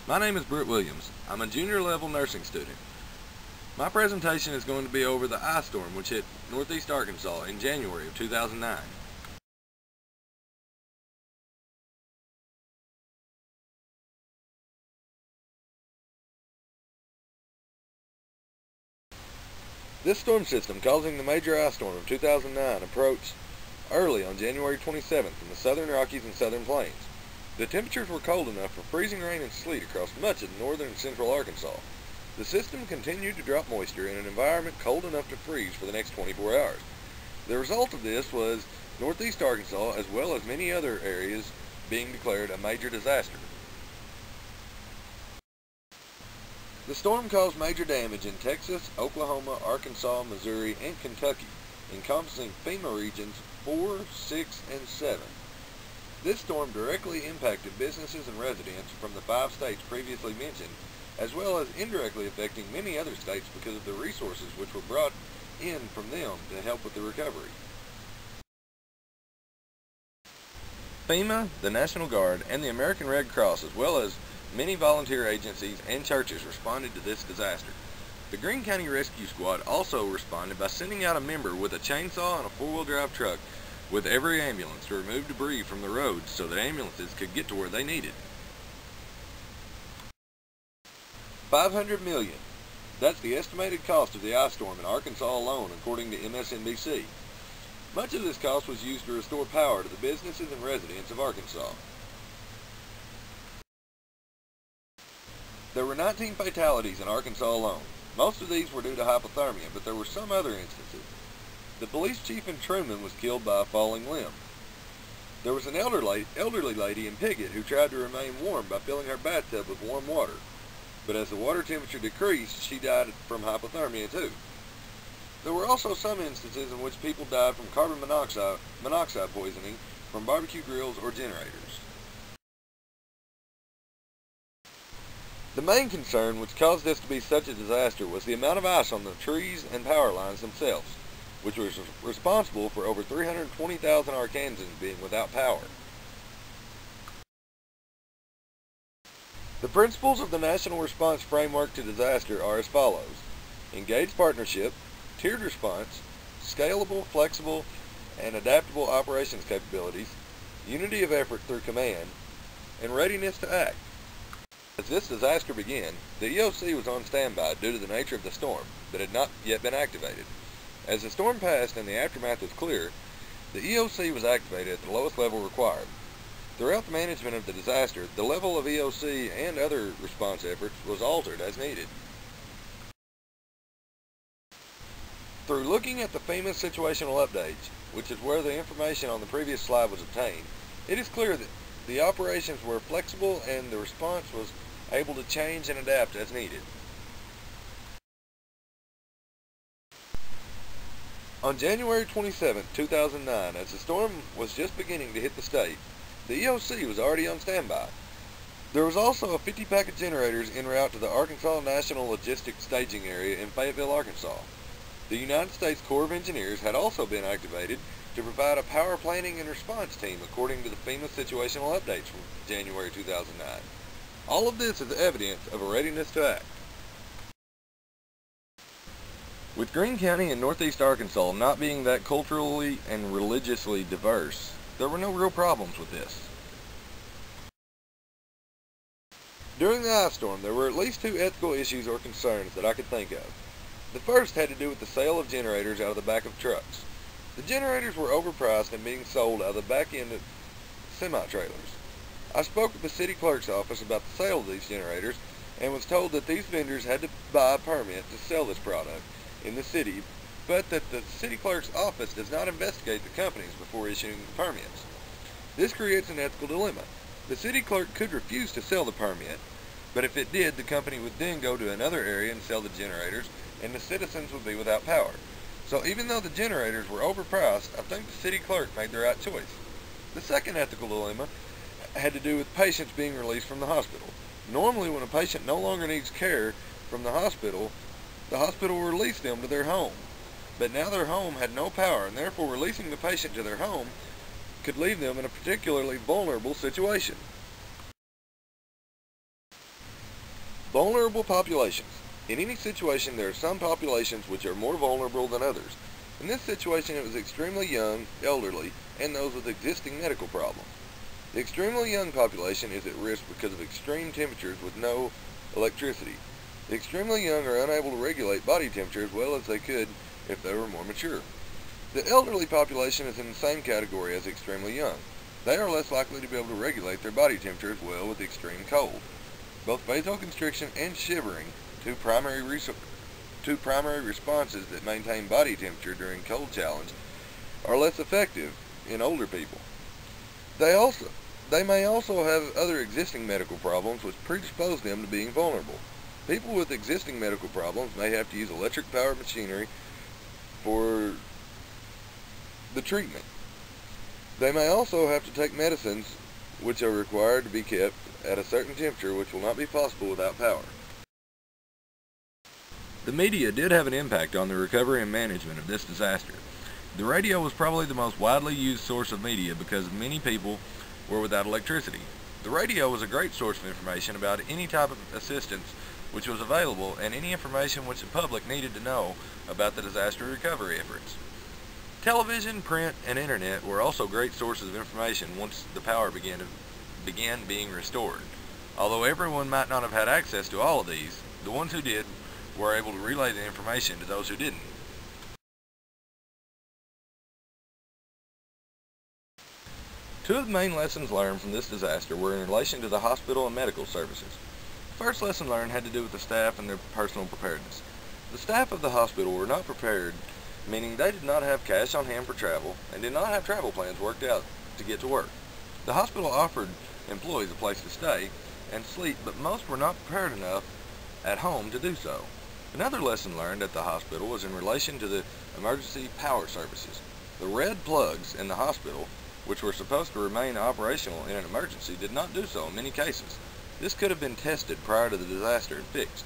My name is Britt Williams. I'm a junior level nursing student. My presentation is going to be over the ice storm which hit northeast Arkansas in January of 2009. This storm system causing the major ice storm of 2009 approached early on January 27th in the southern Rockies and southern plains. The temperatures were cold enough for freezing rain and sleet across much of northern and central Arkansas. The system continued to drop moisture in an environment cold enough to freeze for the next 24 hours. The result of this was northeast Arkansas, as well as many other areas, being declared a major disaster. The storm caused major damage in Texas, Oklahoma, Arkansas, Missouri, and Kentucky, encompassing FEMA regions 4, 6, and 7. This storm directly impacted businesses and residents from the 5 states previously mentioned, as well as indirectly affecting many other states because of the resources which were brought in from them to help with the recovery. FEMA, the National Guard, and the American Red Cross, as well as many volunteer agencies and churches, responded to this disaster. The Greene County Rescue Squad also responded by sending out a member with a chainsaw and a 4-wheel drive truck with every ambulance to remove debris from the roads so that ambulances could get to where they needed. $500 million. That's the estimated cost of the ice storm in Arkansas alone, according to MSNBC. Much of this cost was used to restore power to the businesses and residents of Arkansas. There were 19 fatalities in Arkansas alone. Most of these were due to hypothermia, but there were some other instances. The police chief in Truman was killed by a falling limb. There was an elderly lady in Piggott who tried to remain warm by filling her bathtub with warm water, but as the water temperature decreased, she died from hypothermia too. There were also some instances in which people died from carbon monoxide poisoning from barbecue grills or generators. The main concern which caused this to be such a disaster was the amount of ice on the trees and power lines themselves, which was responsible for over 320,000 Arkansans being without power. The principles of the National Response Framework to Disaster are as follows: engaged partnership, tiered response, scalable, flexible, and adaptable operations capabilities, unity of effort through command, and readiness to act. As this disaster began, the EOC was on standby due to the nature of the storm that had not yet been activated. As the storm passed and the aftermath was clear, the EOC was activated at the lowest level required. Throughout the management of the disaster, the level of EOC and other response efforts was altered as needed. Through looking at the famous situational updates, which is where the information on the previous slide was obtained, it is clear that the operations were flexible and the response was able to change and adapt as needed. On January 27, 2009, as the storm was just beginning to hit the state, the EOC was already on standby. There was also a 50-pack of generators en route to the Arkansas National Logistics Staging Area in Fayetteville, Arkansas. The United States Corps of Engineers had also been activated to provide a power planning and response team according to the FEMA situational updates from January 2009. All of this is evidence of a readiness to act. With Greene County and northeast Arkansas not being that culturally and religiously diverse, there were no real problems with this. During the ice storm, there were at least 2 ethical issues or concerns that I could think of. The first had to do with the sale of generators out of the back of trucks. The generators were overpriced and being sold out of the back end of semi-trailers. I spoke with the city clerk's office about the sale of these generators and was told that these vendors had to buy a permit to sell this product in the city, but that the city clerk's office does not investigate the companies before issuing the permits. This creates an ethical dilemma. The city clerk could refuse to sell the permit, but if it did, the company would then go to another area and sell the generators, and the citizens would be without power. So even though the generators were overpriced, I think the city clerk made the right choice. The second ethical dilemma had to do with patients being released from the hospital. Normally, when a patient no longer needs care from the hospital will release them to their home. But now their home had no power, and therefore releasing the patient to their home could leave them in a particularly vulnerable situation. Vulnerable populations. In any situation, there are some populations which are more vulnerable than others. In this situation, it was extremely young, elderly, and those with existing medical problems. The extremely young population is at risk because of extreme temperatures with no electricity. The extremely young are unable to regulate body temperature as well as they could if they were more mature. The elderly population is in the same category as extremely young. They are less likely to be able to regulate their body temperature as well with extreme cold. Both vasoconstriction and shivering, two primary responses that maintain body temperature during cold challenge, are less effective in older people. They may also have other existing medical problems which predispose them to being vulnerable. People with existing medical problems may have to use electric-powered machinery for the treatment. They may also have to take medicines which are required to be kept at a certain temperature which will not be possible without power. The media did have an impact on the recovery and management of this disaster. The radio was probably the most widely used source of media because many people were without electricity. The radio was a great source of information about any type of assistance which was available and any information which the public needed to know about the disaster recovery efforts. Television, print, and internet were also great sources of information once the power began being restored. Although everyone might not have had access to all of these, the ones who did were able to relay the information to those who didn't. Two of the main lessons learned from this disaster were in relation to the hospital and medical services. The first lesson learned had to do with the staff and their personal preparedness. The staff of the hospital were not prepared, meaning they did not have cash on hand for travel and did not have travel plans worked out to get to work. The hospital offered employees a place to stay and sleep, but most were not prepared enough at home to do so. Another lesson learned at the hospital was in relation to the emergency power services. The red plugs in the hospital, which were supposed to remain operational in an emergency, did not do so in many cases. This could have been tested prior to the disaster and fixed.